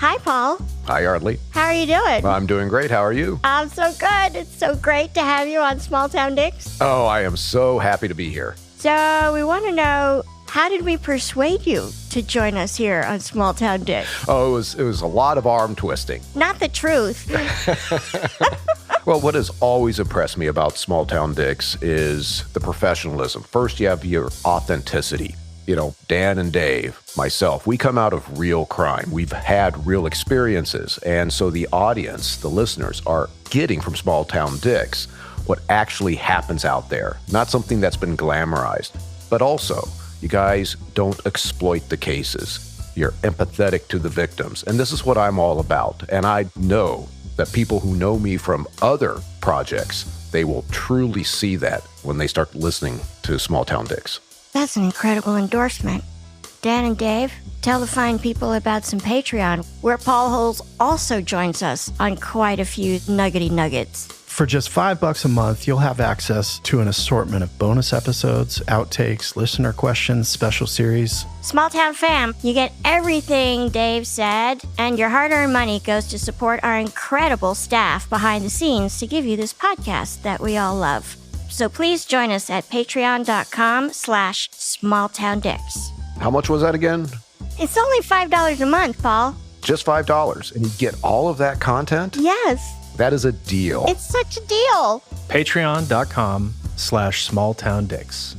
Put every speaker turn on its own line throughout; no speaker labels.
Hi, Paul.
Hi, Yeardley.
How are you doing?
I'm doing great. How are you?
I'm so good. It's so great to have you on Small Town Dicks.
Oh, I am so happy to be here.
So we want to know, how did we persuade you to join us here on Small Town Dicks?
Oh, it was a lot of arm twisting.
Not the truth.
Well, what has always impressed me about Small Town Dicks is the professionalism. First, you have your authenticity. You know, Dan and Dave, myself, we come out of real crime. We've had real experiences. And so the audience, the listeners, are getting from Small Town Dicks what actually happens out there, not something that's been glamorized. But also, you guys don't exploit the cases. You're empathetic to the victims. And this is what I'm all about. And I know that people who know me from other projects, they will truly see that when they start listening to Small Town Dicks.
That's an incredible endorsement. Dan and Dave, tell the fine people about some Patreon, where Paul Holes also joins us on quite a few nuggety nuggets.
For just $5 a month, you'll have access to an assortment of bonus episodes, outtakes, listener questions, special series.
Small Town fam, you get everything Dave said, and your hard-earned money goes to support our incredible staff behind the scenes to give you this podcast that we all love. So please join us at patreon.com/smalltowndicks.
How much was that again?
It's only $5 a month, Paul.
Just $5. And you get all of that content?
Yes.
That is a deal.
It's such a deal.
Patreon.com/smalltowndicks.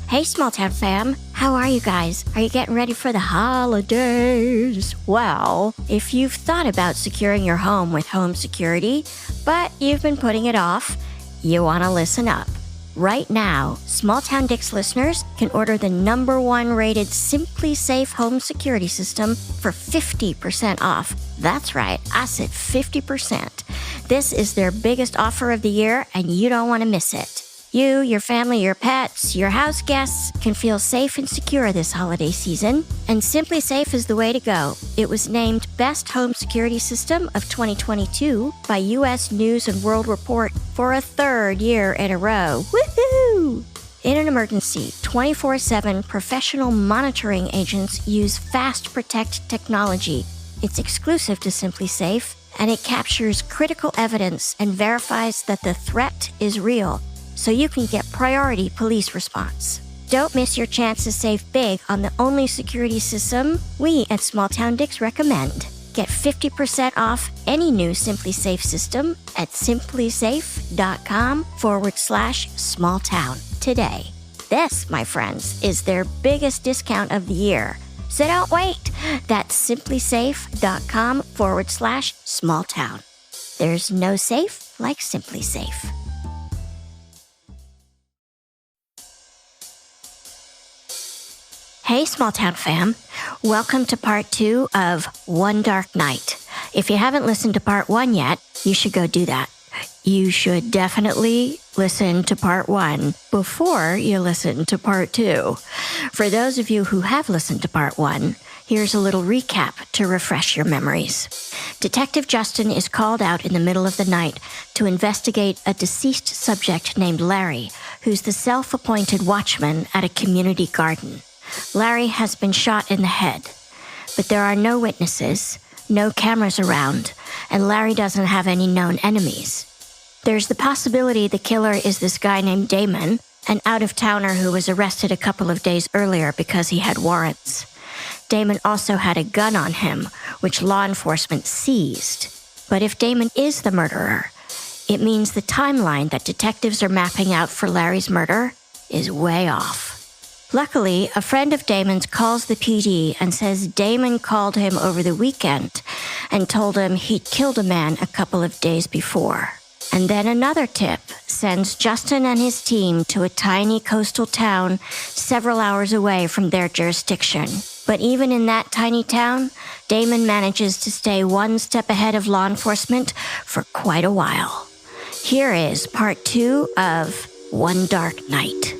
Hey, Small Town fam. How are you guys? Are you getting ready for the holidays? Well, if you've thought about securing your home with home security, but you've been putting it off, you want to listen up. Right now, Small Town Dicks listeners can order the #1 rated Simply Safe home security system for 50% off. That's right, I said 50%. This is their biggest offer of the year, and you don't want to miss it. You, your family, your pets, your house guests can feel safe and secure this holiday season, and Simply Safe is the way to go. It was named Best Home Security System of 2022 by U.S. News and World Report for a third year in a row. Woohoo! In an emergency, 24/7 professional monitoring agents use Fast Protect technology. It's exclusive to Simply Safe, and it captures critical evidence and verifies that the threat is real, so you can get priority police response. Don't miss your chance to save big on the only security system we at Small Town Dicks recommend. Get 50% off any new Simply Safe system at simplysafe.com/smalltown today. This, my friends, is their biggest discount of the year. So don't wait. That's simplysafe.com/smalltown. There's no safe like Simply Safe. Hey, Small Town fam. Welcome to part 2 of One Dark Night. If you haven't listened to part 1 yet, you should go do that. You should definitely listen to part 1 before you listen to part 2. For those of you who have listened to part 1, here's a little recap to refresh your memories. Detective Justin is called out in the middle of the night to investigate a deceased subject named Larry, who's the self-appointed watchman at a community garden. Larry has been shot in the head, but there are no witnesses, no cameras around, and Larry doesn't have any known enemies. There's the possibility the killer is this guy named Damon, an out-of-towner who was arrested a couple of days earlier because he had warrants. Damon also had a gun on him, which law enforcement seized. But if Damon is the murderer, it means the timeline that detectives are mapping out for Larry's murder is way off. Luckily, a friend of Damon's calls the PD and says Damon called him over the weekend and told him he'd killed a man a couple of days before. And then another tip sends Justin and his team to a tiny coastal town several hours away from their jurisdiction. But even in that tiny town, Damon manages to stay one step ahead of law enforcement for quite a while. Here is part 2 of One Dark Night.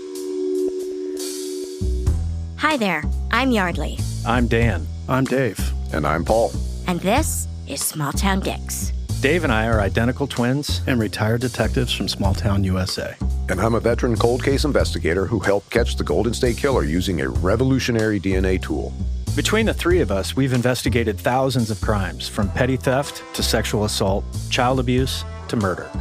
Hi there, I'm Yeardley.
I'm Dan. I'm Dave.
And I'm Paul.
And this is Small Town Dicks.
Dave and I are identical twins
and retired detectives from small town USA.
And I'm a veteran cold case investigator who helped catch the Golden State Killer using a revolutionary DNA tool.
Between the three of us, we've investigated thousands of crimes, from petty theft to sexual assault, child abuse to murder.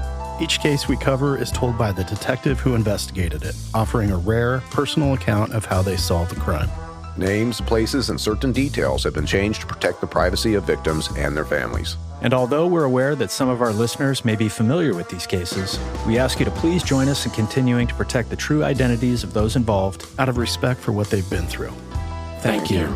Each case we cover is told by the detective who investigated it, offering a rare, personal account of how they solved the crime.
Names, places, and certain details have been changed to protect the privacy of victims and their families.
And although we're aware that some of our listeners may be familiar with these cases, we ask you to please join us in continuing to protect the true identities of those involved
out of respect for what they've been through.
Thank you.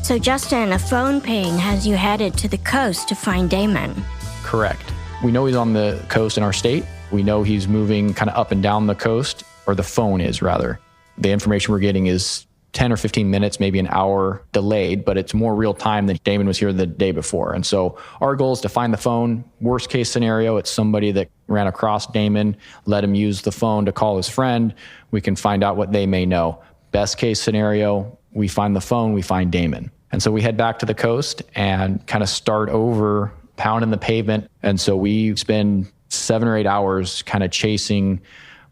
So, Justin, a phone ping has you headed to the coast to find Damon.
Correct. We know he's on the coast in our state. We know he's moving kind of up and down the coast, or the phone is rather. The information we're getting is 10 or 15 minutes, maybe an hour delayed, but it's more real time than Damon was here the day before. And so our goal is to find the phone. Worst case scenario, it's somebody that ran across Damon, let him use the phone to call his friend. We can find out what they may know. Best case scenario, we find the phone, we find Damon. And so we head back to the coast and kind of start over, pounding the pavement. And so we spend 7 or 8 hours kind of chasing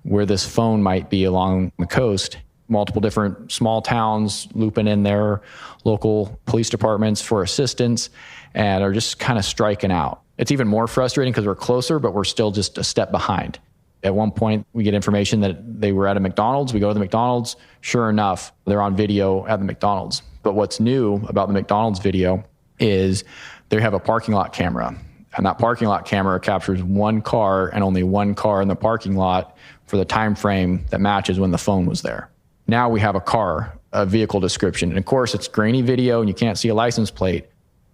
where this phone might be along the coast. Multiple different small towns, looping in their local police departments for assistance, and are just kind of striking out. It's even more frustrating because we're closer, but we're still just a step behind. At one point, we get information that they were at a McDonald's. We go to the McDonald's. Sure enough, they're on video at the McDonald's. But what's new about the McDonald's video is they have a parking lot camera. And that parking lot camera captures one car and only one car in the parking lot for the time frame that matches when the phone was there. Now we have a vehicle description. And of course, it's grainy video and you can't see a license plate,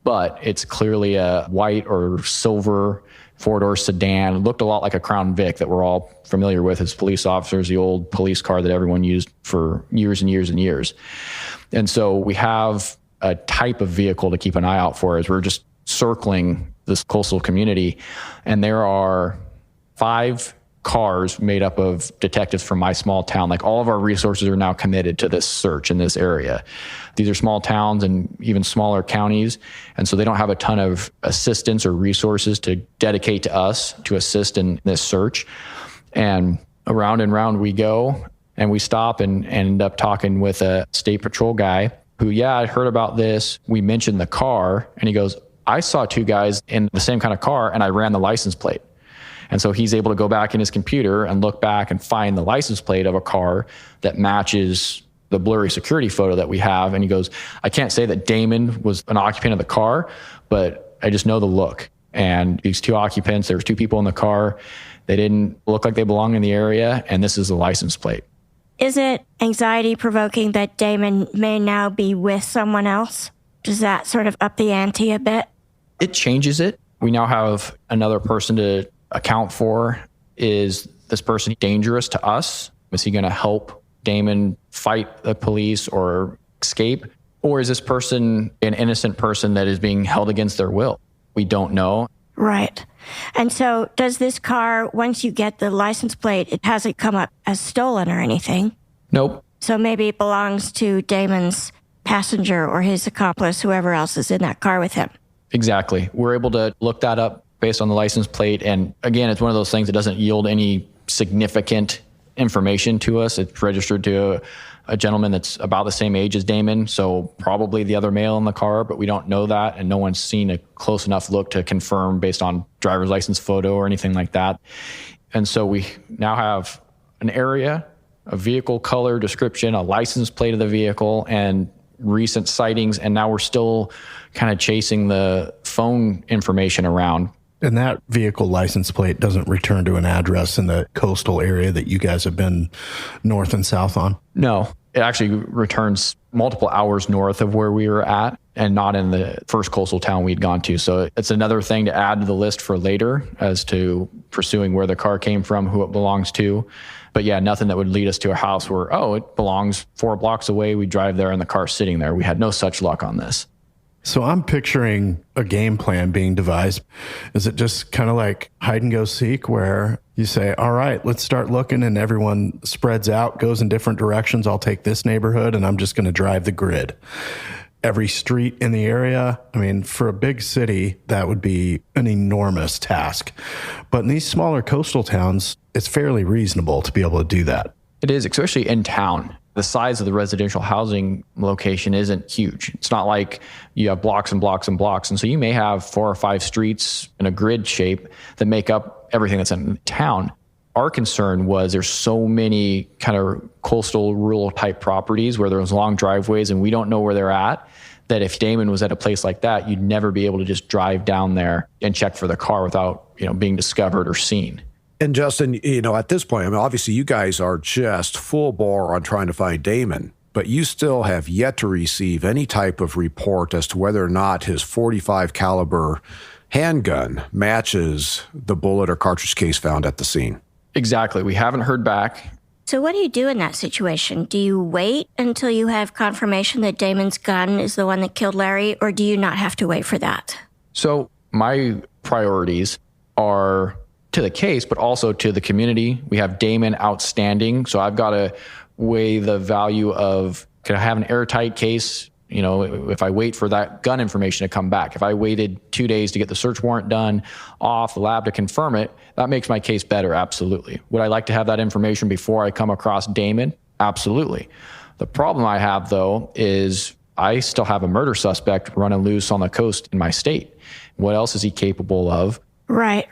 but it's clearly a white or silver four-door sedan. It looked a lot like a Crown Vic that we're all familiar with as police officers, the old police car that everyone used for years and years and years. And so we have a type of vehicle to keep an eye out for as we're just circling this coastal community. And there are 5 cars made up of detectives from my small town. Like, all of our resources are now committed to this search in this area. These are small towns and even smaller counties. And so they don't have a ton of assistance or resources to dedicate to us to assist in this search. And around and round we go, and we stop and end up talking with a state patrol guy who, I heard about this. We mentioned the car, and he goes, I saw 2 guys in the same kind of car and I ran the license plate. And so he's able to go back in his computer and look back and find the license plate of a car that matches the blurry security photo that we have. And he goes, I can't say that Damon was an occupant of the car, but I just know the look. And these 2 occupants, there was 2 people in the car. They didn't look like they belong in the area. And this is the license plate.
Is it anxiety provoking that Damon may now be with someone else? Does that sort of up the ante a bit?
It changes it. We now have another person to account for. Is this person dangerous to us? Is he going to help Damon fight the police or escape? Or is this person an innocent person that is being held against their will? We don't know.
Right. And so does this car, once you get the license plate, it hasn't come up as stolen or anything?
Nope.
So maybe it belongs to Damon's passenger or his accomplice, whoever else is in that car with him. Exactly.
We're able to look that up based on the license plate. And again, it's one of those things that doesn't yield any significant information to us. It's registered to a gentleman that's about the same age as Damon, so probably the other male in the car, but we don't know that, and no one's seen a close enough look to confirm based on driver's license photo or anything like that. And so we now have an area, a vehicle color description, a license plate of the vehicle, and recent sightings, and now we're still kind of chasing the phone information around.
And that vehicle license plate doesn't return to an address in the coastal area that you guys have been north and south on?
No, it actually returns multiple hours north of where we were at and not in the first coastal town we'd gone to. So it's another thing to add to the list for later as to pursuing where the car came from, who it belongs to. But nothing that would lead us to a house where, it belongs 4 blocks away. We drive there and the car's sitting there. We had no such luck on this.
So I'm picturing a game plan being devised. Is it just kind of like hide and go seek where you say, all right, let's start looking, and everyone spreads out, goes in different directions. I'll take this neighborhood and I'm just going to drive the grid. Every street in the area. I mean, for a big city, that would be an enormous task. But in these smaller coastal towns, it's fairly reasonable to be able to do that.
It is, especially in town. The size of the residential housing location isn't huge. It's not like you have blocks and blocks and blocks. And so you may have 4 or 5 streets in a grid shape that make up everything that's in town. Our concern was there's so many kind of coastal rural type properties where there's long driveways and we don't know where they're at, that if Damon was at a place like that, you'd never be able to just drive down there and check for the car without, being discovered or seen.
And Justin, at this point, I mean, obviously you guys are just full bore on trying to find Damon, but you still have yet to receive any type of report as to whether or not his .45 caliber handgun matches the bullet or cartridge case found at the scene.
Exactly. We haven't heard back.
So what do you do in that situation? Do you wait until you have confirmation that Damon's gun is the one that killed Larry, or do you not have to wait for that?
So my priorities are to the case, but also to the community. We have Damon outstanding. So I've got to weigh the value of, could I have an airtight case? If I wait for that gun information to come back, if I waited 2 days to get the search warrant done off the lab to confirm it, that makes my case better. Absolutely. Would I like to have that information before I come across Damon? Absolutely. The problem I have, though, is I still have a murder suspect running loose on the coast in my state. What else is he capable of?
Right.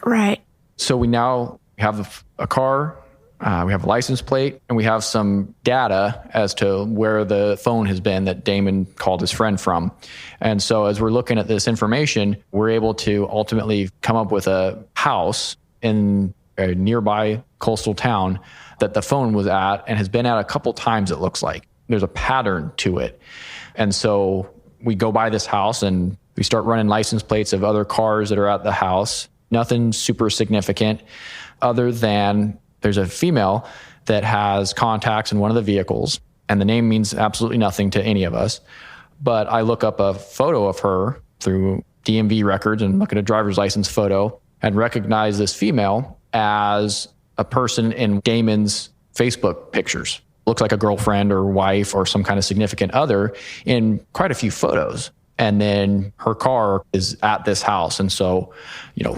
So we now have a car, we have a license plate, and we have some data as to where the phone has been that Damon called his friend from. And so as we're looking at this information, we're able to ultimately come up with a house in a nearby coastal town that the phone was at and has been at a couple times, it looks like. There's a pattern to it. And so we go by this house and we start running license plates of other cars that are at the house. Nothing super significant other than there's a female that has contacts in one of the vehicles, and the name means absolutely nothing to any of us. But I look up a photo of her through DMV records and look at a driver's license photo and recognize this female as a person in Damon's Facebook pictures. Looks like a girlfriend or wife or some kind of significant other in quite a few photos. And then her car is at this house. And so,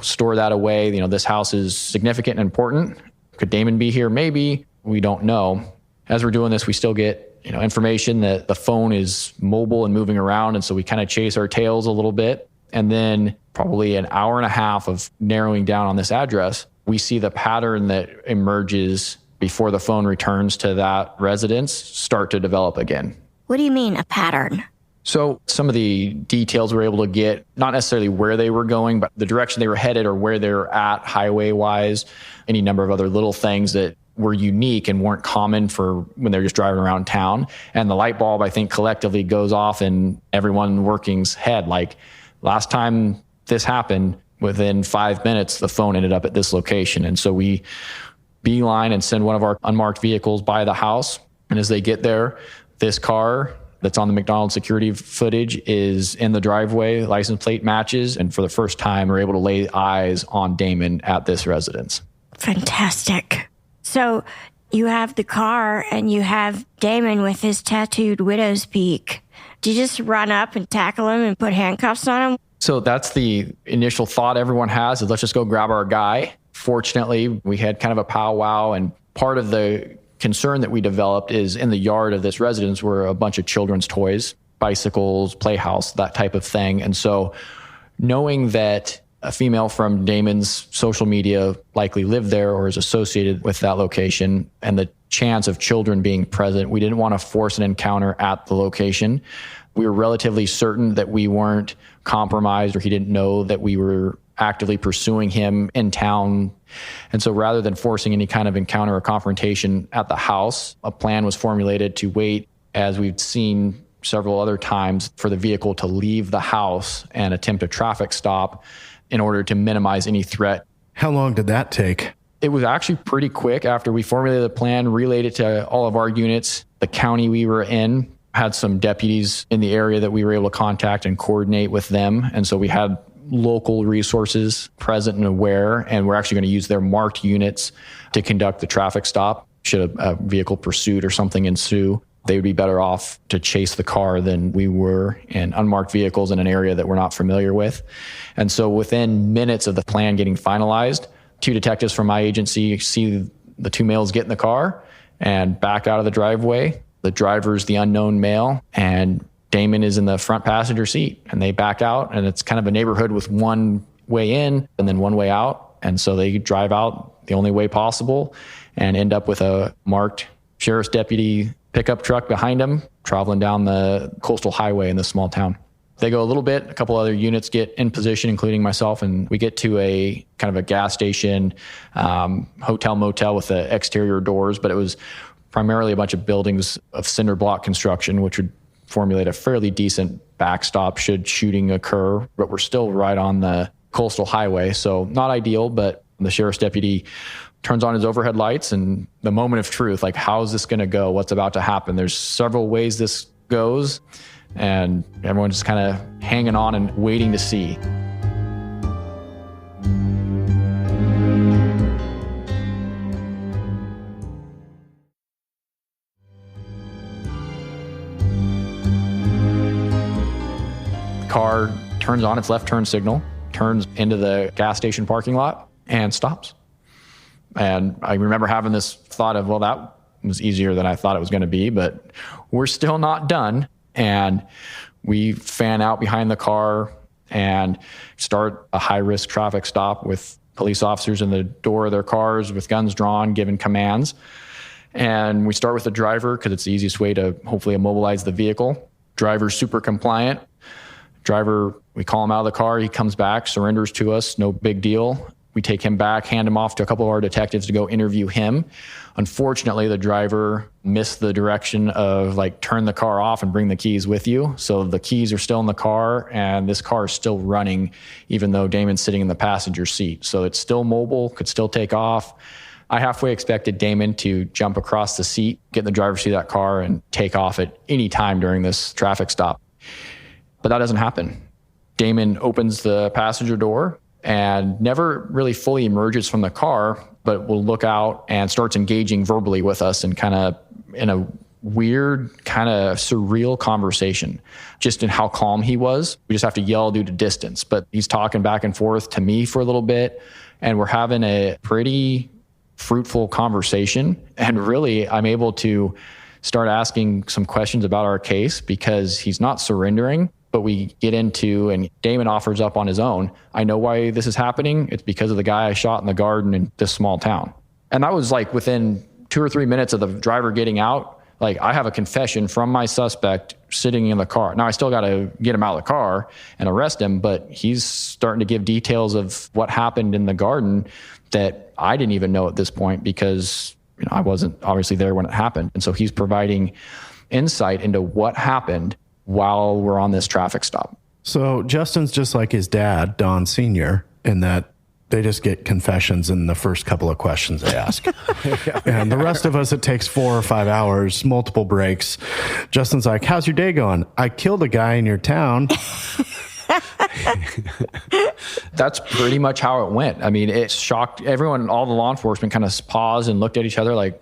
store that away. This house is significant and important. Could Damon be here? Maybe. We don't know. As we're doing this, we still get, information that the phone is mobile and moving around. And so we kind of chase our tails a little bit. And then probably an hour and a half of narrowing down on this address, we see the pattern that emerges before the phone returns to that residence start to develop again.
What do you mean, a pattern?
So some of the details we're able to get, not necessarily where they were going, but the direction they were headed or where they were at highway-wise, any number of other little things that were unique and weren't common for when they're just driving around town. And the light bulb, I think, collectively goes off in everyone working's head. Like, last time this happened, within 5 minutes, the phone ended up at this location. And so we beeline and send one of our unmarked vehicles by the house. And as they get there, this car that's on the McDonald's security footage is in the driveway, license plate matches, and for the first time we're able to lay eyes on Damon at this residence.
Fantastic. So you have the car and you have Damon with his tattooed widow's peak. Do you just run up and tackle him and put handcuffs on him?
So that's the initial thought everyone has, is let's just go grab our guy. Fortunately, we had kind of a powwow, and part of the concern that we developed is in the yard of this residence were a bunch of children's toys, bicycles, playhouse, that type of thing. And so knowing that a female from Damon's social media likely lived there or is associated with that location, and the chance of children being present, we didn't want to force an encounter at the location. We were relatively certain that we weren't compromised or he didn't know that we were actively pursuing him in town. And so rather than forcing any kind of encounter or confrontation at the house, a plan was formulated to wait, as we've seen several other times, for the vehicle to leave the house and attempt a traffic stop in order to minimize any threat.
How long did that take?
It was actually pretty quick after we formulated the plan, relayed it to all of our units, the county we were in. had some deputies in the area that we were able to contact and coordinate with them. And so we had local resources present and aware, and we're actually going to use their marked units to conduct the traffic stop. Should a vehicle pursuit or something ensue, they would be better off to chase the car than we were in unmarked vehicles in an area that we're not familiar with. And so within minutes of the plan getting finalized, 2 detectives from my agency see the 2 males get in the car and back out of the driveway. The driver's the unknown male, and Damon is in the front passenger seat, and they back out, and it's kind of a neighborhood with one way in and then one way out. And so they drive out the only way possible and end up with a marked sheriff's deputy pickup truck behind them traveling down the coastal highway in this small town. They go a little bit, a couple other units get in position, including myself, and we get to a kind of a gas station, hotel, motel with the exterior doors, but it was primarily a bunch of buildings of cinder block construction, which would formulate a fairly decent backstop should shooting occur, but we're still right on the coastal highway. So not ideal, but the sheriff's deputy turns on his overhead lights, and the moment of truth, like, how's this going to go? What's about to happen? There's several ways this goes, and everyone's just kind of hanging on and waiting to see. Car turns on its left turn signal, turns into the gas station parking lot, and stops. And I remember having this thought of, well, that was easier than I thought it was going to be, but we're still not done. And we fan out behind the car and start a high-risk traffic stop with police officers in the door of their cars with guns drawn, giving commands. And we start with the driver because it's the easiest way to hopefully immobilize the vehicle. Driver's super compliant. Driver, we call him out of the car. He comes back, surrenders to us. No big deal. We take him back, hand him off to a couple of our detectives to go interview him. Unfortunately, the driver missed the direction of, like, turn the car off and bring the keys with you. So the keys are still in the car, and this car is still running, even though Damon's sitting in the passenger seat. So it's still mobile, could still take off. I halfway expected Damon to jump across the seat, get in the driver's seat of that car, and take off at any time during this traffic stop. But that doesn't happen. Damon opens the passenger door and never really fully emerges from the car, but will look out and starts engaging verbally with us and kind of in a weird, kind of surreal conversation, just in how calm he was. We just have to yell due to distance, but he's talking back and forth to me for a little bit, and we're having a pretty fruitful conversation. And really, I'm able to start asking some questions about our case because he's not surrendering. But we get into, and Damon offers up on his own, I know why this is happening. It's because of the guy I shot in the garden in this small town. And that was like within 2 or 3 minutes of the driver getting out. Like, I have a confession from my suspect sitting in the car. Now, I still got to get him out of the car and arrest him, but he's starting to give details of what happened in the garden that I didn't even know at this point because, you know, I wasn't obviously there when it happened. And so he's providing insight into what happened while we're on this traffic stop.
So Justin's just like his dad, Don Sr., in that they just get confessions in the first couple of questions they ask. And the rest of us, it takes 4 or 5 hours, multiple breaks. Justin's like, how's your day going? I killed a guy in your town.
That's pretty much how it went. I mean, it shocked everyone. All the law enforcement kind of paused and looked at each other like,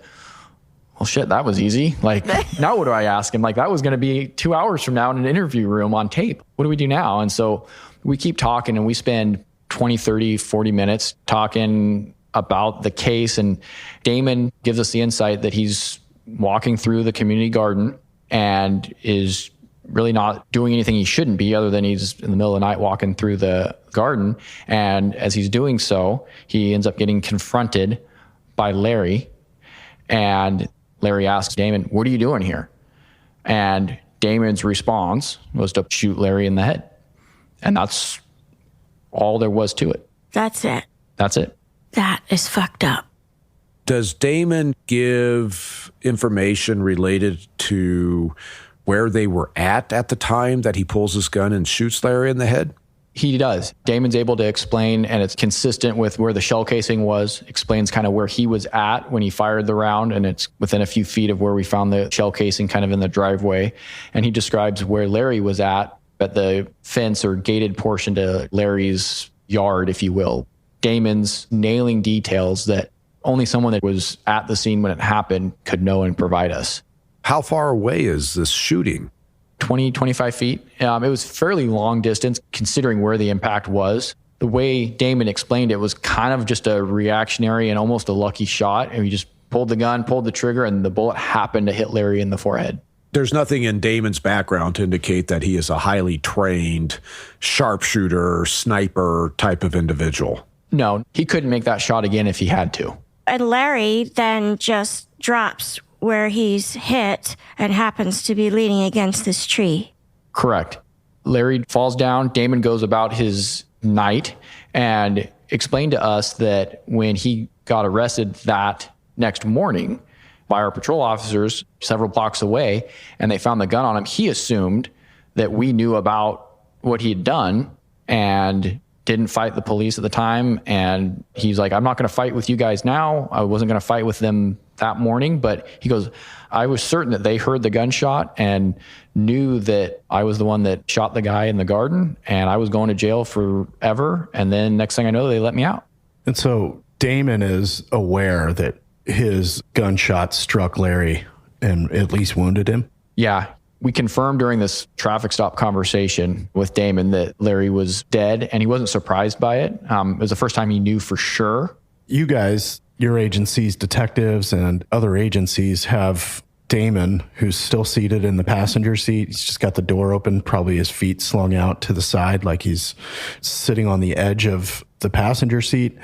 well, shit, that was easy. Like, now what do I ask him? Like, that was going to be 2 hours from now in an interview room on tape. What do we do now? And so we keep talking, and we spend 20, 30, 40 minutes talking about the case. And Damon gives us the insight that he's walking through the community garden and is really not doing anything he shouldn't be, other than he's in the middle of the night walking through the garden. And as he's doing so, he ends up getting confronted by Larry. And Larry asks Damon, what are you doing here? And Damon's response was to shoot Larry in the head. And that's all there was to it.
That's it.
That's it.
That is fucked up.
Does Damon give information related to where they were at the time that he pulls his gun and shoots Larry in the head?
He does. Damon's able to explain, and it's consistent with where the shell casing was, explains kind of where he was at when he fired the round, and it's within a few feet of where we found the shell casing kind of in the driveway. And he describes where Larry was at the fence or gated portion to Larry's yard, if you will. Damon's nailing details that only someone that was at the scene when it happened could know and provide us.
How far away is this shooting?
20, 25 feet. It was fairly long distance considering where the impact was. The way Damon explained it was kind of just a reactionary and almost a lucky shot. And he just pulled the gun, pulled the trigger, and the bullet happened to hit Larry in the forehead.
There's nothing in Damon's background to indicate that he is a highly trained sharpshooter, sniper type of individual.
No, he couldn't make that shot again if he had to.
And Larry then just drops where he's hit and happens to be leaning against this tree.
Correct. Larry falls down. Damon goes about his night and explained to us that when he got arrested that next morning by our patrol officers several blocks away and they found the gun on him, he assumed that we knew about what he had done and didn't fight the police at the time. And he's like, I'm not going to fight with you guys now. I wasn't going to fight with them that morning. But he goes, I was certain that they heard the gunshot and knew that I was the one that shot the guy in the garden and I was going to jail forever. And then next thing I know, they let me out.
And so Damon is aware that his gunshot struck Larry and at least wounded him.
Yeah. We confirmed during this traffic stop conversation with Damon that Larry was dead, and he wasn't surprised by it. It was the first time he knew for sure.
You guys, your agency's detectives and other agencies have Damon, who's still seated in the passenger seat. He's just got the door open, probably his feet slung out to the side like he's sitting on the edge of the passenger seat.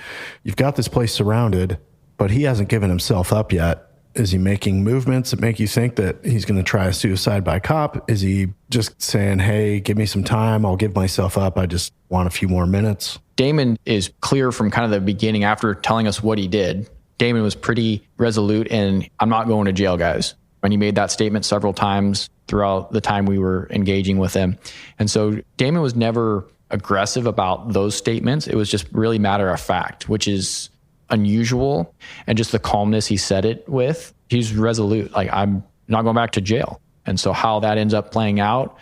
You've got this place surrounded, but he hasn't given himself up yet. Is he making movements that make you think that he's going to try a suicide by cop? Is he just saying, hey, give me some time, I'll give myself up, I just want a few more minutes?
Damon is clear from kind of the beginning after telling us what he did. Damon was pretty resolute in, I'm not going to jail, guys. And he made that statement several times throughout the time we were engaging with him. And so Damon was never aggressive about those statements. It was just really matter of fact, which is unusual, and just the calmness he said it with. He's resolute, like, I'm not going back to jail. And so how that ends up playing out,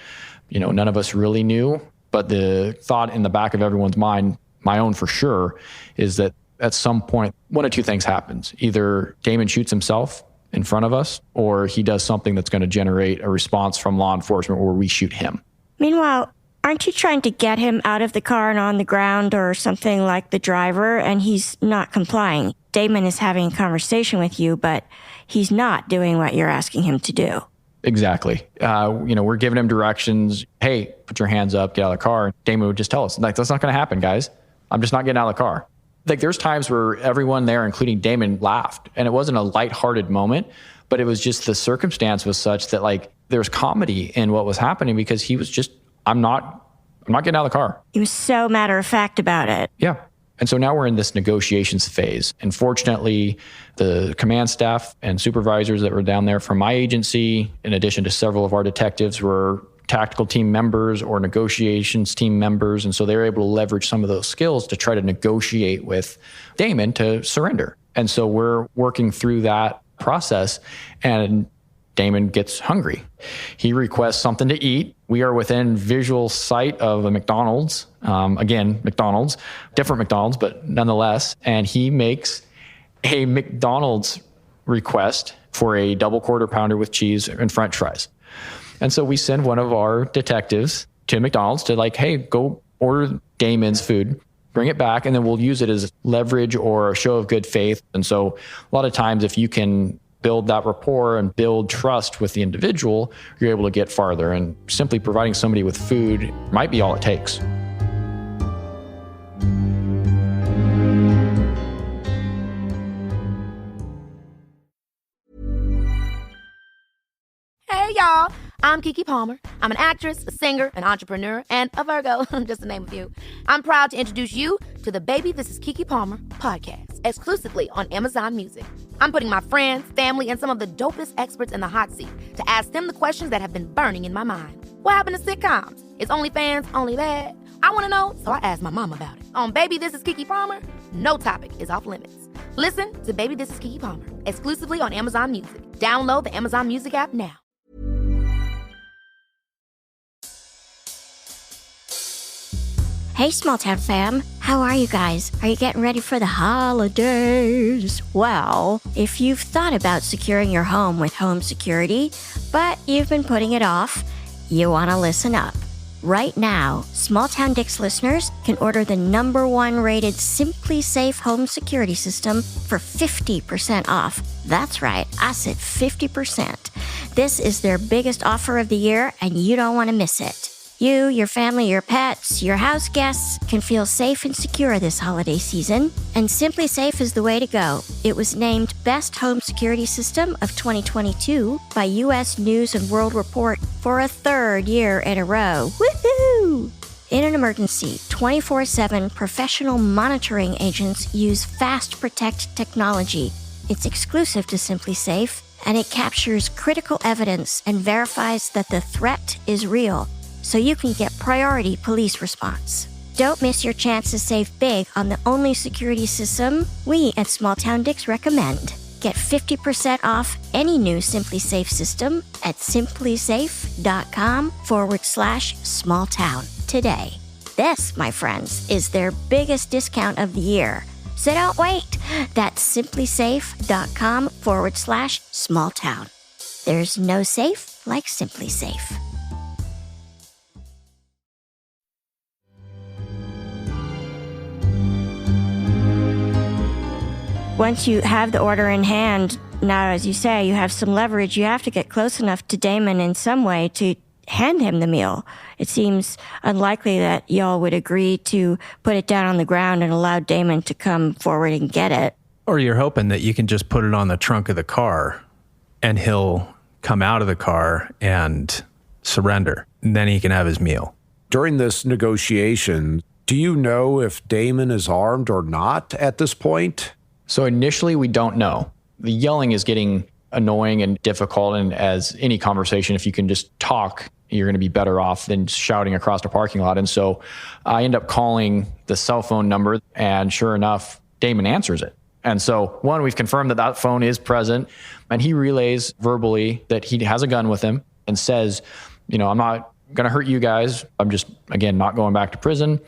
none of us really knew, but the thought in the back of everyone's mind, my own for sure, is that at some point, one of two things happens. Either Damon shoots himself in front of us, or he does something that's going to generate a response from law enforcement where we shoot him.
Meanwhile, aren't you trying to get him out of the car and on the ground or something like the driver, and he's not complying? Damon is having a conversation with you, but he's not doing what you're asking him to do.
Exactly. We're giving him directions. Hey, put your hands up, get out of the car. Damon would just tell us, like, that's not going to happen, guys. I'm just not getting out of the car. Like, there's times where everyone there, including Damon, laughed, and it wasn't a lighthearted moment, but it was just the circumstance was such that, like, there's comedy in what was happening because he was just, I'm not getting out of the car.
He was so matter of fact about it.
Yeah. And so now we're in this negotiations phase. And fortunately, the command staff and supervisors that were down there from my agency, in addition to several of our detectives, were tactical team members or negotiations team members. And so they were able to leverage some of those skills to try to negotiate with Damon to surrender. And so we're working through that process, and Damon gets hungry. He requests something to eat. We are within visual sight of a McDonald's. Again, McDonald's, different McDonald's, but nonetheless. And he makes a McDonald's request for a double quarter pounder with cheese and French fries. And so we send one of our detectives to McDonald's to, like, hey, go order Damon's food, bring it back, and then we'll use it as leverage or a show of good faith. And so a lot of times if you can build that rapport and build trust with the individual, you're able to get farther. And simply providing somebody with food might be all it takes.
Hey, y'all. I'm Keke Palmer. I'm an actress, a singer, an entrepreneur, and a Virgo, just to name a few. I'm proud to introduce you to the Baby This Is Keke Palmer podcast, exclusively on Amazon Music. I'm putting my friends, family, and some of the dopest experts in the hot seat to ask them the questions that have been burning in my mind. What happened to sitcoms? Is OnlyFans only bad? I want to know, so I asked my mom about it. On Baby, This is Keke Palmer, no topic is off limits. Listen to Baby, This is Keke Palmer exclusively on Amazon Music. Download the Amazon Music app now.
Hey, small town fam. How are you guys? Are you getting ready for the holidays? Well, if you've thought about securing your home with home security, but you've been putting it off, you want to listen up. Right now, Small Town Dicks listeners can order the #1 rated Simply Safe home security system for 50% off. That's right, I said 50%. This is their biggest offer of the year, and you don't want to miss it. You, your family, your pets, your house guests can feel safe and secure this holiday season, and Simply Safe is the way to go. It was named Best Home Security System of 2022 by U.S. News and World Report for a 3rd year in a row. Woohoo! In an emergency, 24/7 professional monitoring agents use Fast Protect technology. It's exclusive to Simply Safe, and it captures critical evidence and verifies that the threat is real, so you can get priority police response. Don't miss your chance to save big on the only security system we at Small Town Dicks recommend. Get 50% off any new Simply Safe system at simplysafe.com/smalltown today. This, my friends, is their biggest discount of the year. So don't wait. That's simplysafe.com/smalltown. There's no safe like Simply Safe. Once you have the order in hand, now, as you say, you have some leverage. You have to get close enough to Damon in some way to hand him the meal. It seems unlikely that y'all would agree to put it down on the ground and allow Damon to come forward and get it.
Or you're hoping that you can just put it on the trunk of the car and he'll come out of the car and surrender. And then he can have his meal.
During this negotiation, do you know if Damon is armed or not at this point?
So initially, we don't know. The yelling is getting annoying and difficult. And as any conversation, if you can just talk, you're going to be better off than shouting across the parking lot. And so I end up calling the cell phone number, and sure enough, Damon answers it. And so, one, we've confirmed that that phone is present, and he relays verbally that he has a gun with him and says, you know, I'm not going to hurt you guys. I'm just, again, not going back to prison.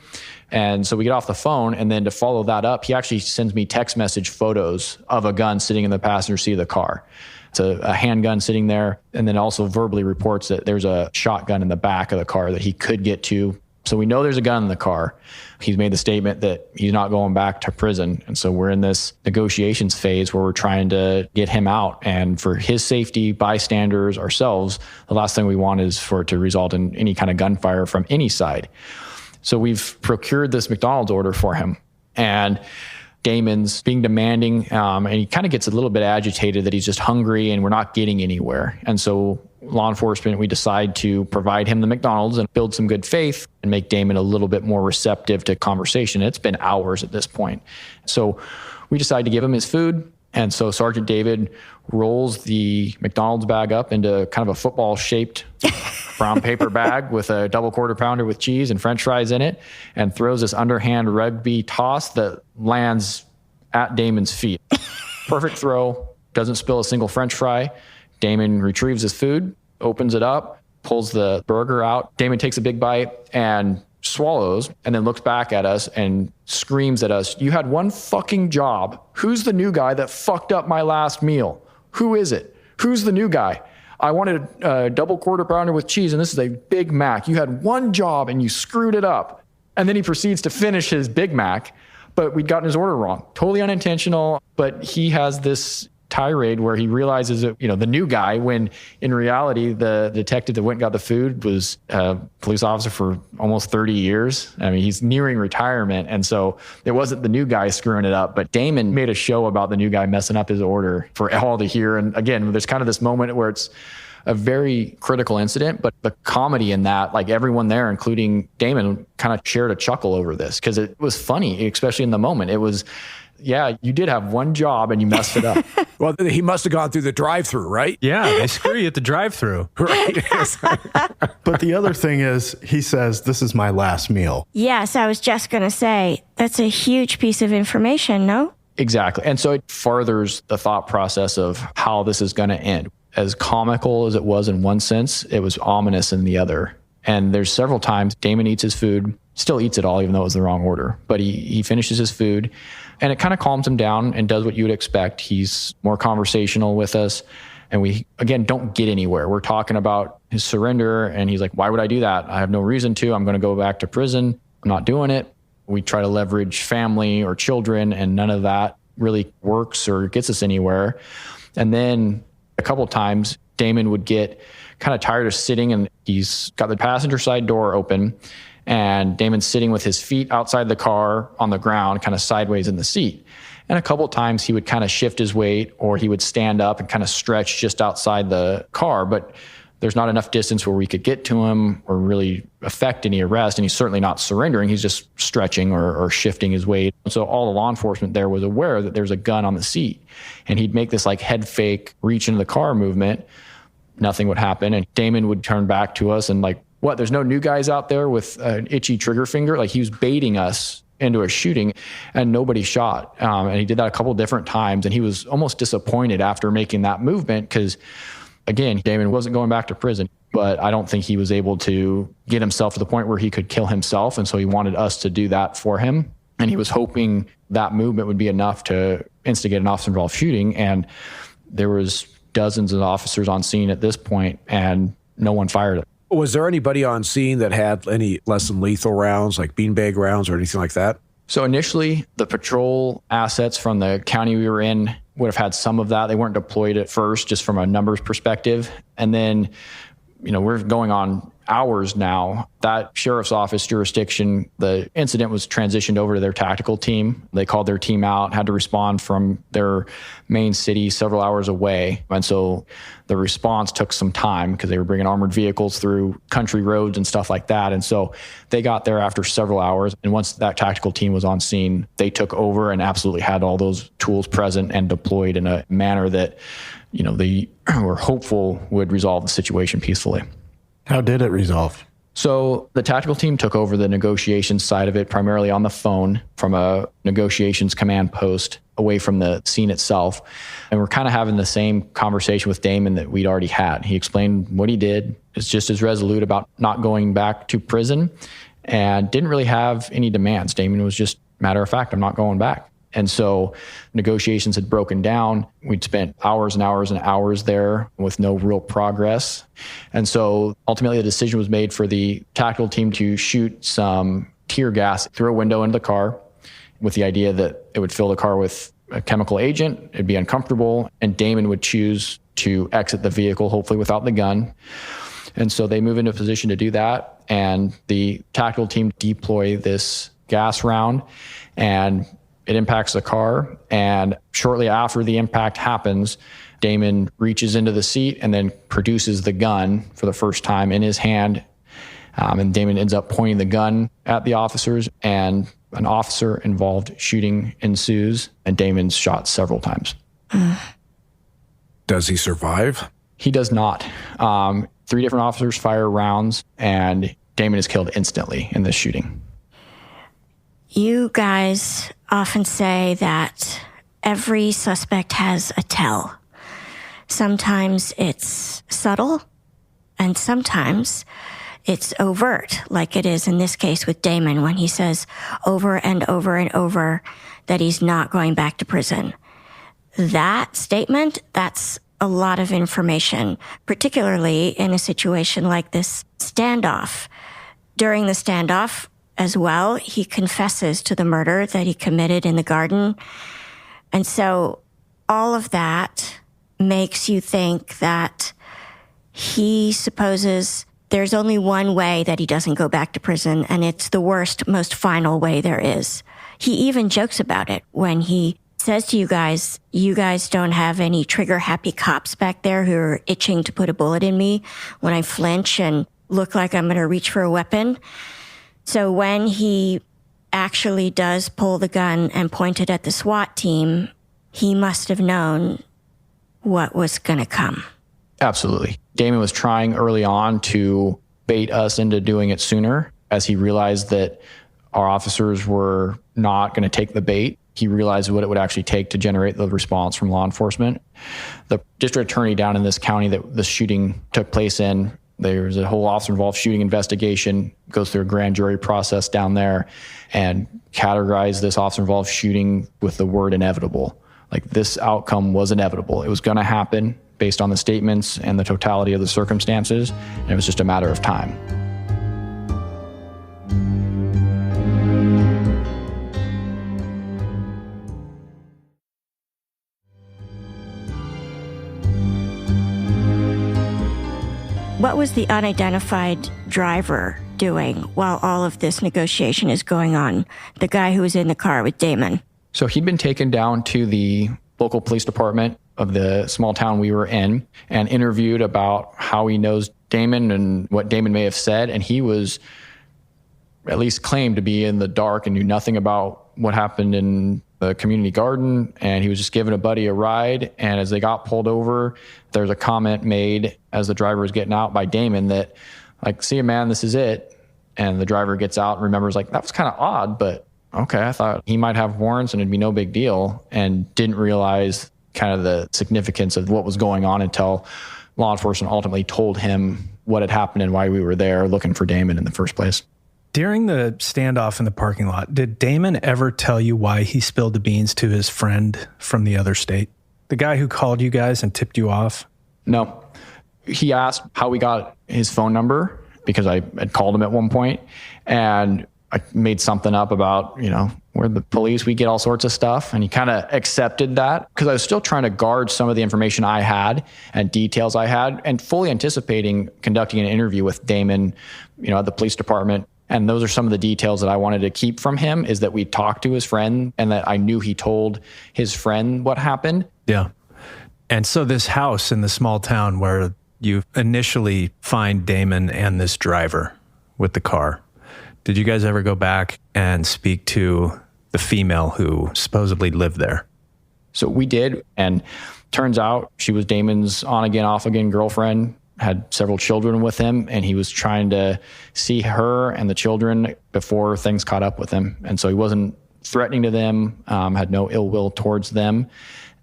And so we get off the phone, and then to follow that up, he actually sends me text message photos of a gun sitting in the passenger seat of the car. It's a handgun sitting there, and then also verbally reports that there's a shotgun in the back of the car that he could get to. So we know there's a gun in the car. He's made the statement that he's not going back to prison. And so we're in this negotiations phase where we're trying to get him out. And for his safety, bystanders, ourselves, the last thing we want is for it to result in any kind of gunfire from any side. So we've procured this McDonald's order for him, and Damon's being demanding, and he kind of gets a little bit agitated that he's just hungry and we're not getting anywhere. And so law enforcement, we decide to provide him the McDonald's and build some good faith and make Damon a little bit more receptive to conversation. It's been hours at this point. So we decide to give him his food. And so Sergeant David rolls the McDonald's bag up into kind of a football-shaped brown paper bag with a double quarter pounder with cheese and French fries in it, and throws this underhand rugby toss that lands at Damon's feet. Perfect throw, doesn't spill a single French fry. Damon retrieves his food, opens it up, pulls the burger out. Damon takes a big bite and swallows, and then looks back at us and screams at us, "You had one fucking job. Who's the new guy that fucked up my last meal? Who is it? Who's the new guy? I wanted a double quarter pounder with cheese, and this is a Big Mac. You had one job, and you screwed it up." And then he proceeds to finish his Big Mac, but we'd gotten his order wrong. Totally unintentional, but he has this tirade where he realizes that, you know, the new guy, when in reality, the detective that went and got the food was a police officer for almost 30 years. I mean, he's nearing retirement. And so it wasn't the new guy screwing it up, but Damon made a show about the new guy messing up his order for all to hear. And again, there's kind of this moment where it's a very critical incident, but the comedy in that, like everyone there, including Damon, kind of shared a chuckle over this because it was funny, especially in the moment. It was yeah, you did have one job and you messed it up.
Well, he must have gone through the drive-through, right?
Yeah, they screw you at the drive-through.
Right.
But the other thing is, he says, this is my last meal.
Yes, I was just going to say, that's a huge piece of information, no?
Exactly. And so it furthers the thought process of how this is going to end. As comical as it was in one sense, it was ominous in the other. And there's several times Damon eats his food, still eats it all, even though it was the wrong order. But he finishes his food and it kind of calms him down and does what you would expect. He's more conversational with us. And we, again, don't get anywhere. We're talking about his surrender. And he's like, why would I do that? I have no reason to. I'm going to go back to prison. I'm not doing it. We try to leverage family or children, and none of that really works or gets us anywhere. And then a couple of times, Damon would get kind of tired of sitting, and he's got the passenger side door open, and Damon's sitting with his feet outside the car on the ground, kind of sideways in the seat. And a couple of times he would kind of shift his weight, or he would stand up and kind of stretch just outside the car. But there's not enough distance where we could get to him or really affect any arrest. And he's certainly not surrendering. He's just stretching or shifting his weight. So all the law enforcement there was aware that there's a gun on the seat. And he'd make this like head fake, reach into the car movement. Nothing would happen. And Damon would turn back to us and like, what, there's no new guys out there with an itchy trigger finger? Like he was baiting us into a shooting, and nobody shot. And he did that a couple different times. And he was almost disappointed after making that movement because, again, Damon wasn't going back to prison, but I don't think he was able to get himself to the point where he could kill himself. And so he wanted us to do that for him. And he was hoping that movement would be enough to instigate an officer-involved shooting. And there was dozens of officers on scene at this point, and no one fired it.
Was there anybody on scene that had any less than lethal rounds, like beanbag rounds or anything like that?
So initially, the patrol assets from the county we were in would have had some of that. They weren't deployed at first, just from a numbers perspective. And then, we're going on hours now. That sheriff's office jurisdiction, the incident was transitioned over to their tactical team. They called their team out, had to respond from their main city several hours away. And so the response took some time because they were bringing armored vehicles through country roads and stuff like that. And so they got there after several hours. And once that tactical team was on scene, they took over and absolutely had all those tools present and deployed in a manner that, they were hopeful would resolve the situation peacefully.
How did it resolve?
So the tactical team took over the negotiations side of it, primarily on the phone from a negotiations command post away from the scene itself. And we're kind of having the same conversation with Damon that we'd already had. He explained what he did. It's just as resolute about not going back to prison and didn't really have any demands. Damon was just, matter of fact, I'm not going back. And so negotiations had broken down. We'd spent hours and hours and hours there with no real progress. And so ultimately the decision was made for the tactical team to shoot some tear gas through a window into the car with the idea that it would fill the car with a chemical agent. It'd be uncomfortable. And Damon would choose to exit the vehicle, hopefully without the gun. And so they move into a position to do that. And the tactical team deploy this gas round, and it impacts the car. And shortly after the impact happens, Damon reaches into the seat and then produces the gun for the first time in his hand. And Damon ends up pointing the gun at the officers, and an officer-involved shooting ensues, and Damon's shot several times.
Does he survive?
He does not. 3 different officers fire rounds, and Damon is killed instantly in this shooting.
You guys often say that every suspect has a tell. Sometimes it's subtle, and sometimes it's overt, like it is in this case with Damon when he says over and over and over that he's not going back to prison. That statement, that's a lot of information, particularly in a situation like this standoff. During the standoff, as well, he confesses to the murder that he committed in the garden. And so all of that makes you think that he supposes there's only one way that he doesn't go back to prison, and it's the worst, most final way there is. He even jokes about it when he says to you guys don't have any trigger-happy cops back there who are itching to put a bullet in me when I flinch and look like I'm going to reach for a weapon. So when he actually does pull the gun and point it at the SWAT team, he must have known what was going to come.
Absolutely. Damon was trying early on to bait us into doing it sooner, as he realized that our officers were not going to take the bait. He realized what it would actually take to generate the response from law enforcement. The district attorney down in this county that the shooting took place in, there's a whole officer-involved shooting investigation, goes through a grand jury process down there, and categorized this officer-involved shooting with the word inevitable. Like, this outcome was inevitable. It was going to happen based on the statements and the totality of the circumstances, and it was just a matter of time.
What was the unidentified driver doing while all of this negotiation is going on? The guy who was in the car with Damon.
So he'd been taken down to the local police department of the small town we were in and interviewed about how he knows Damon and what Damon may have said. And he was at least claimed to be in the dark and knew nothing about what happened in the community garden. And he was just giving a buddy a ride. And as they got pulled over, there's a comment made as the driver was getting out by Damon that, like, see you, man, this is it. And the driver gets out and remembers, like, that was kind of odd, but okay, I thought he might have warrants and it'd be no big deal, and didn't realize kind of the significance of what was going on until law enforcement ultimately told him what had happened and why we were there looking for Damon in the first place.
During the standoff in the parking lot, did Damon ever tell you why he spilled the beans to his friend from the other state? The guy who called you guys and tipped you off?
No. He asked how we got his phone number because I had called him at one point, and I made something up about, we're the police, we get all sorts of stuff. And he kind of accepted that because I was still trying to guard some of the information I had and details I had, and fully anticipating conducting an interview with Damon, at the police department. And those are some of the details that I wanted to keep from him, is that we talked to his friend and that I knew he told his friend what happened.
Yeah. And so this house in the small town where you initially find Damon and this driver with the car, did you guys ever go back and speak to the female who supposedly lived there?
So we did, and turns out she was Damon's on-again, off-again girlfriend, had several children with him, and he was trying to see her and the children before things caught up with him. And so he wasn't threatening to them, had no ill will towards them.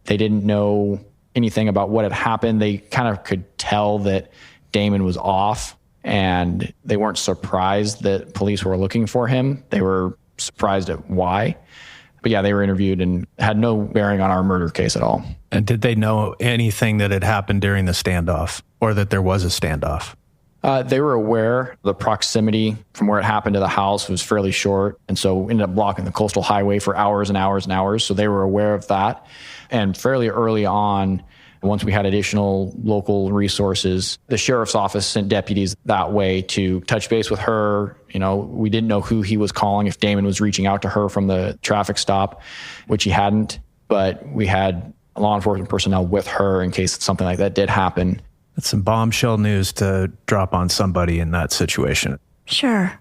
They didn't know anything about what had happened. They kind of could tell that Damon was off, and they weren't surprised that police were looking for him. They were surprised at why. But yeah, they were interviewed and had no bearing on our murder case at all.
And did they know anything that had happened during the standoff, or that there was a standoff?
They were aware the proximity from where it happened to the house was fairly short, and so ended up blocking the coastal highway for hours and hours and hours. So they were aware of that. And fairly early on, once we had additional local resources, the sheriff's office sent deputies that way to touch base with her. We didn't know who he was calling, if Damon was reaching out to her from the traffic stop, which he hadn't, but we had law enforcement personnel with her in case something like that did happen.
That's some bombshell news to drop on somebody in that situation.
Sure.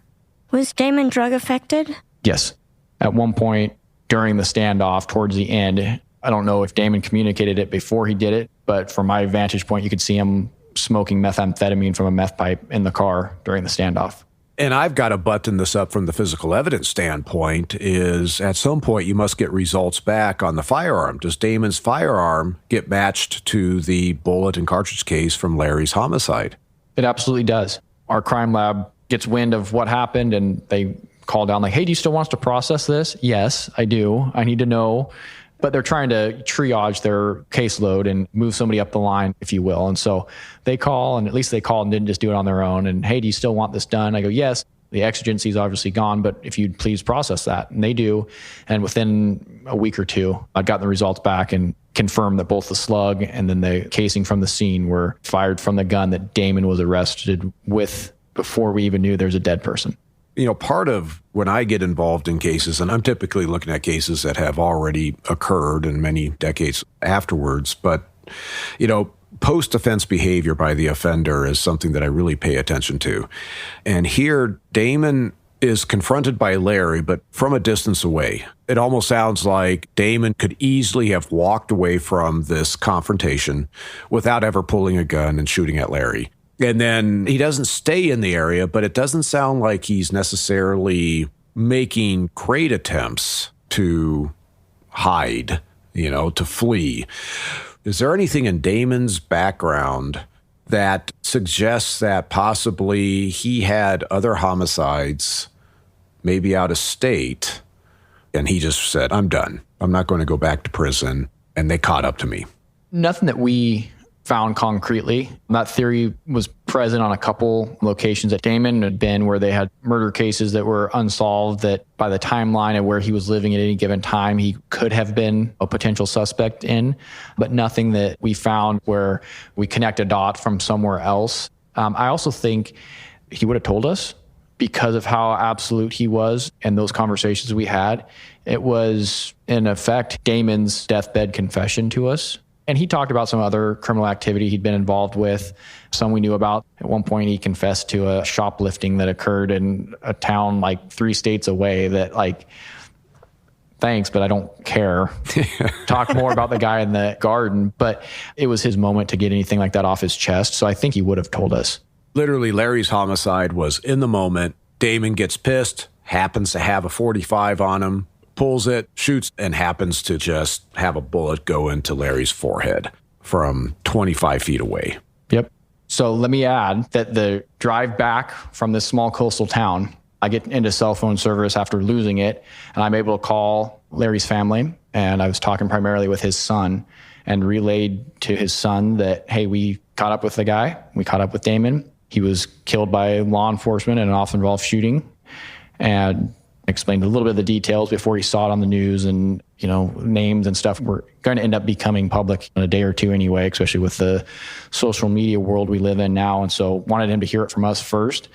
Was Damon drug affected?
Yes. At one point during the standoff, towards the end, I don't know if Damon communicated it before he did it, but from my vantage point, you could see him smoking methamphetamine from a meth pipe in the car during the standoff.
And I've got to button this up from the physical evidence standpoint, is at some point you must get results back on the firearm. Does Damon's firearm get matched to the bullet and cartridge case from Larry's homicide?
It absolutely does. Our crime lab gets wind of what happened, and they call down like, hey, do you still want us to process this? Yes, I do. I need to know. But they're trying to triage their caseload and move somebody up the line, if you will. And so they call, and at least they called and didn't just do it on their own. And, hey, do you still want this done? I go, yes. The exigency is obviously gone, but if you'd please process that. And they do. And within a week or two, I'd gotten the results back and confirmed that both the slug and then the casing from the scene were fired from the gun that Damon was arrested with before we even knew there's a dead person.
Part of when I get involved in cases, and I'm typically looking at cases that have already occurred and many decades afterwards, but, post-offense behavior by the offender is something that I really pay attention to. And here, Damon is confronted by Larry, but from a distance away. It almost sounds like Damon could easily have walked away from this confrontation without ever pulling a gun and shooting at Larry. And then he doesn't stay in the area, but it doesn't sound like he's necessarily making great attempts to hide, to flee. Is there anything in Damon's background that suggests that possibly he had other homicides, maybe out of state, and he just said, I'm done. I'm not going to go back to prison, and they caught up to me?
Nothing that we found concretely. That theory was present on a couple locations that Damon had been, where they had murder cases that were unsolved, that by the timeline of where he was living at any given time, he could have been a potential suspect in, but nothing that we found where we connect a dot from somewhere else. I also think he would have told us, because of how absolute he was and those conversations we had. It was, in effect, Damon's deathbed confession to us. And he talked about some other criminal activity he'd been involved with, some we knew about. At one point, he confessed to a shoplifting that occurred in a town like 3 states away that, thanks, but I don't care. Talk more about the guy in the garden. But it was his moment to get anything like that off his chest. So I think he would have told us.
Literally, Larry's homicide was in the moment. Damon gets pissed, happens to have a .45 on him, pulls it, shoots, and happens to just have a bullet go into Larry's forehead from 25 feet away.
Yep. So let me add that the drive back from this small coastal town, I get into cell phone service after losing it, and I'm able to call Larry's family. And I was talking primarily with his son and relayed to his son that, hey, we caught up with the guy. We caught up with Damon. He was killed by law enforcement in an off-involved shooting, and explained a little bit of the details before he saw it on the news, and, names and stuff were going to end up becoming public in a day or two anyway, especially with the social media world we live in now. And so wanted him to hear it from us first.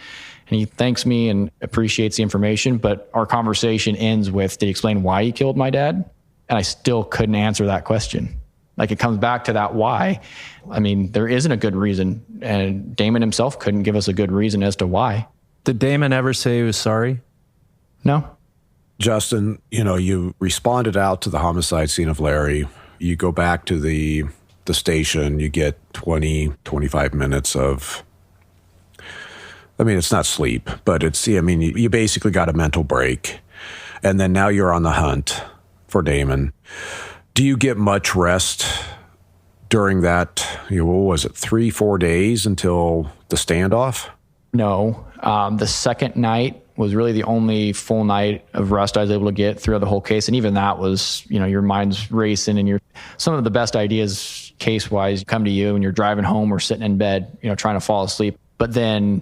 And he thanks me and appreciates the information, but our conversation ends with, did he explain why he killed my dad? And I still couldn't answer that question. It comes back to that why. I mean, there isn't a good reason, and Damon himself couldn't give us a good reason as to why.
Did Damon ever say he was sorry?
No.
Justin, you responded out to the homicide scene of Larry. You go back to the station, you get 20, 25 minutes of, it's not sleep, but you basically got a mental break. And then now you're on the hunt for Damon. Do you get much rest during that, what was it, 3-4 days until the standoff?
No. The second night was really the only full night of rest I was able to get throughout the whole case. And even that was, your mind's racing, and some of the best ideas case-wise come to you and you're driving home or sitting in bed, trying to fall asleep. But then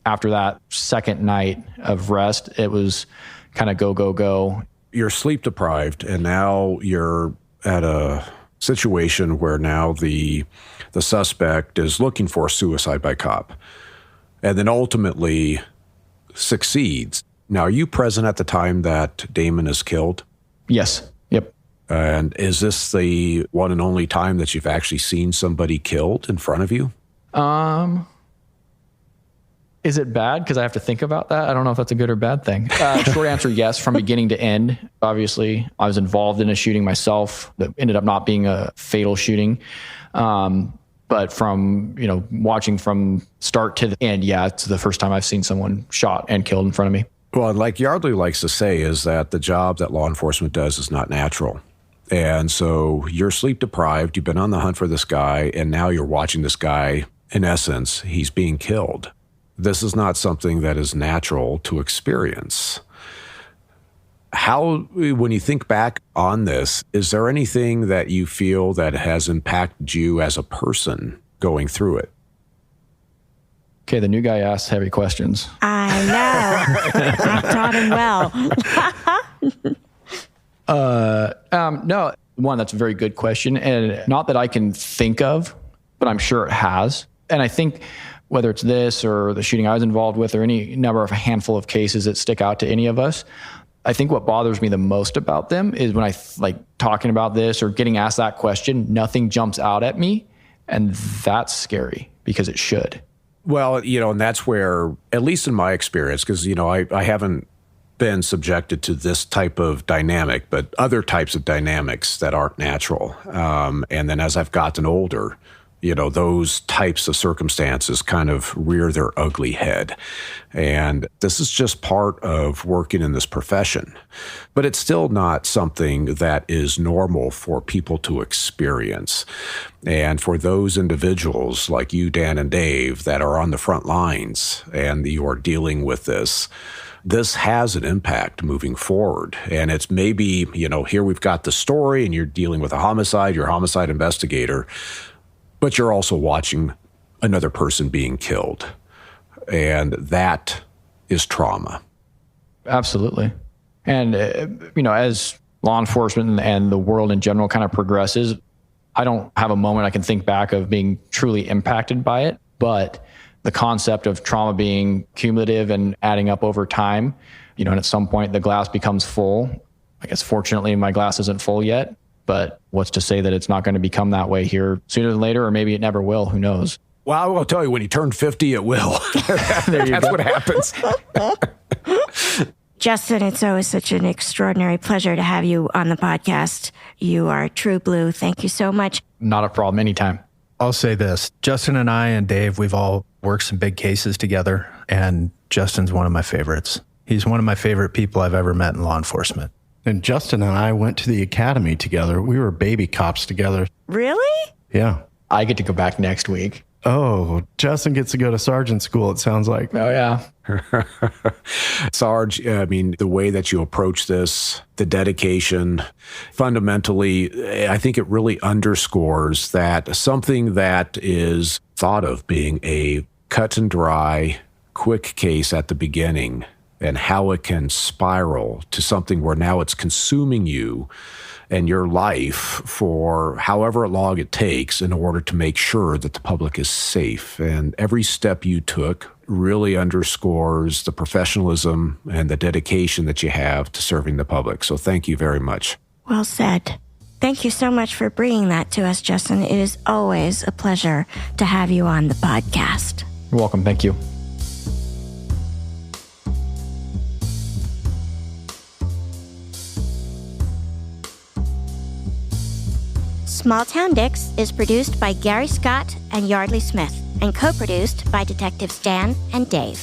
after that second night of rest, it was kind of go, go, go.
You're sleep deprived, and now you're at a situation where now the suspect is looking for a suicide by cop, and then ultimately succeeds. Now, are you present at the time that Damon is killed?
Yes. Yep.
And is this the one and only time that you've actually seen somebody killed in front of you?
Is it bad? Because I have to think about that. I don't know if that's a good or bad thing. Short answer, yes, from beginning to end. Obviously, I was involved in a shooting myself that ended up not being a fatal shooting. But from, watching from start to the end, yeah, it's the first time I've seen someone shot and killed in front of me.
Well, like Yeardley likes to say, is that the job that law enforcement does is not natural. And so you're sleep deprived, you've been on the hunt for this guy, and now you're watching this guy, in essence, he's being killed. This is not something that is natural to experience. How, when you think back on this, is there anything that you feel that has impacted you as a person going through it?
Okay, the new guy asks heavy questions.
I know. I taught him well.
No, one, that's a very good question. And not that I can think of, but I'm sure it has. And I think whether it's this or the shooting I was involved with or any number of a handful of cases that stick out to any of us, I think what bothers me the most about them is when I talking about this or getting asked that question, nothing jumps out at me. And that's scary because it should.
Well, and that's where, at least in my experience, because, I haven't been subjected to this type of dynamic, but other types of dynamics that aren't natural. And then as I've gotten older, those types of circumstances kind of rear their ugly head. And this is just part of working in this profession. But it's still not something that is normal for people to experience. And for those individuals like you, Dan and Dave, that are on the front lines and you are dealing with this has an impact moving forward. And it's maybe, here we've got the story and you're dealing with a homicide, you're a homicide investigator, but you're also watching another person being killed. And that is trauma.
Absolutely. And, as law enforcement and the world in general kind of progresses, I don't have a moment I can think back of being truly impacted by it. But the concept of trauma being cumulative and adding up over time, and at some point the glass becomes full. I guess fortunately my glass isn't full yet. But what's to say that it's not going to become that way here sooner than later, or maybe it never will. Who knows?
Well, I will tell you, when you turn 50, it will. That's what happens.
Justin, it's always such an extraordinary pleasure to have you on the podcast. You are true blue. Thank you so much.
Not a problem. Anytime.
I'll say this. Justin and I and Dave, we've all worked some big cases together, and Justin's one of my favorites. He's one of my favorite people I've ever met in law enforcement.
And Justin and I went to the academy together. We were baby cops together.
Really?
Yeah.
I get to go back next week.
Oh, Justin gets to go to sergeant school, it sounds like.
Oh, yeah.
Sarge, the way that you approach this, the dedication, fundamentally, I think it really underscores that something that is thought of being a cut and dry, quick case at the beginning, and how it can spiral to something where now it's consuming you and your life for however long it takes in order to make sure that the public is safe. And every step you took really underscores the professionalism and the dedication that you have to serving the public. So thank you very much.
Well said. Thank you so much for bringing that to us, Justin. It is always a pleasure to have you on the podcast.
You're welcome. Thank you.
Small Town Dicks is produced by Gary Scott and Yeardley Smith and co-produced by Detectives Dan and Dave.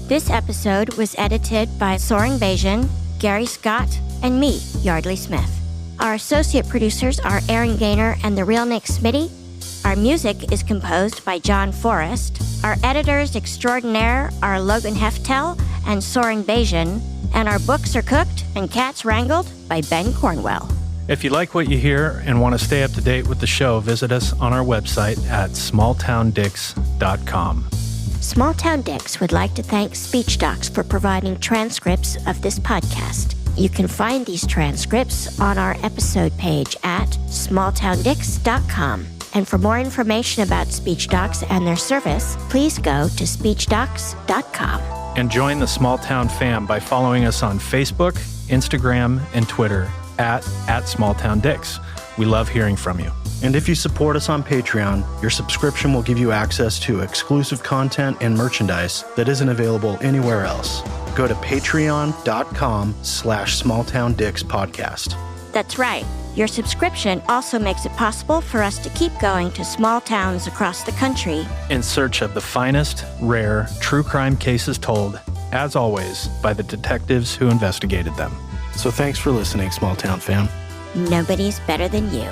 This episode was edited by Soren Bajan, Gary Scott, and me, Yeardley Smith. Our associate producers are Aaron Gaynor and the real Nick Smitty. Our music is composed by John Forrest. Our editors extraordinaire are Logan Heftel and Soren Bajan, and our books are cooked and cats wrangled by Ben Cornwell.
If you like what you hear and want to stay up to date with the show, visit us on our website at smalltowndicks.com.
Small Town Dicks would like to thank SpeechDocs for providing transcripts of this podcast. You can find these transcripts on our episode page at smalltowndicks.com. And for more information about SpeechDocs and their service, please go to speechdocs.com.
And join the Small Town fam by following us on Facebook, Instagram, and Twitter at Small Town Dicks. We love hearing from you.
And if you support us on Patreon, your subscription will give you access to exclusive content and merchandise that isn't available anywhere else. Go to patreon.com/smalltowndickspodcast.
That's right. Your subscription also makes it possible for us to keep going to small towns across the country
in search of the finest, rare, true crime cases told, as always, by the detectives who investigated them.
So thanks for listening, Small Town fam.
Nobody's better than you.